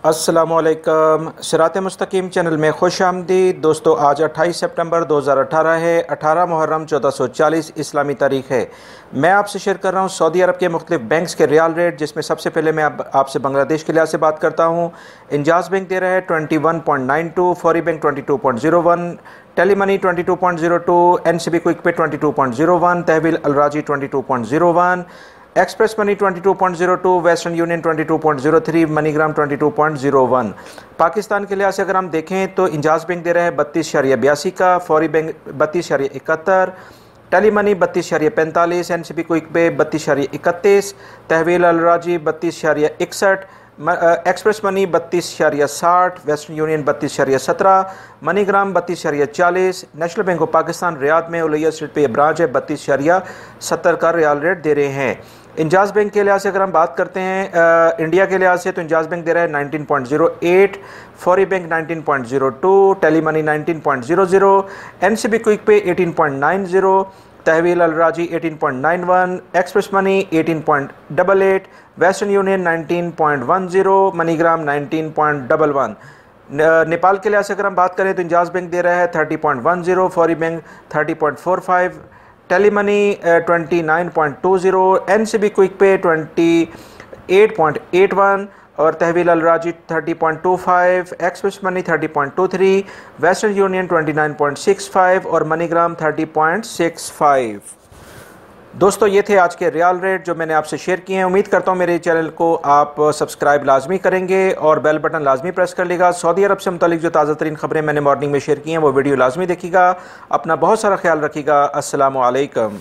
अस्सलामुअलैकुम। सिरात मुस्तकीम चैनल में खुश आमदीद। दोस्तों, आज 28 सितंबर 2018 है। 18 मुहर्रम 1440 इस्लामी तारीख है। मैं आपसे शेयर कर रहा हूँ सऊदी अरब के मुख्तलिफ बैंक्स के रियाल रेट, जिसमें सबसे पहले मैं आपसे बांग्लादेश के लिहाज से बात करता हूँ। इंजाज बैंक दे रहा है 21.92, Fawri bank 22.01, tele money 22.02, NCB quick pay 22.01, Tahweel Alrajhi 22.01, express money 22.02, Western Union 22.03, MoneyGram 22.01। Pakistan के लिहाज से अगर हम देखें तो इंजाज बैंक दे रहा है 32.82 का, Fawri bank 32.71, tele money 32.45, NCB quick pay 32.31, Tahweel Alrajhi 32.61, express money 32.60, Western Union 32.17, MoneyGram 32.40, National Bank of Pakistan Riyadh में उलैया स्ट्रीट पे ब्रांच है 32.70 का रियाल रेट दे रहे हैं। इंजाज बैंक के लिहाज से अगर हम बात करते हैं इंडिया के लिहाज से तो इंजाज बैंक दे रहा है 19.08, Fawri bank 19.02, tele money 19.00, NCB quick pay 18.90, Tahweel Alrajhi 18.91, express money 18.88, Western Union 19.10, MoneyGram 19.11। Nepal के लिहाज से अगर हम बात करें तो इंजाज बैंक दे रहा है 30.10, Fawri bank 30.45, tele money 29.20, NCB quick pay 28.81 और Tahweel Alrajhi 30.25, express money 30.23, Western Union 29.65 और मनीग्राम 30.65। दोस्तों, ये थे आज के रियाल रेट जो मैंने आपसे शेयर किए हैं। उम्मीद करता हूँ मेरे चैनल को आप सब्सक्राइब लाजमी करेंगे और बेल बटन लाजमी प्रेस कर लेगा। सऊदी अरब से मुतालिक जो ताज़ा तरीन खबरें मैंने मॉर्निंग में शेयर की हैं वो वीडियो लाजमी देखिएगा। अपना बहुत सारा ख्याल रखिएगा। अस्सलामु अलैकुम।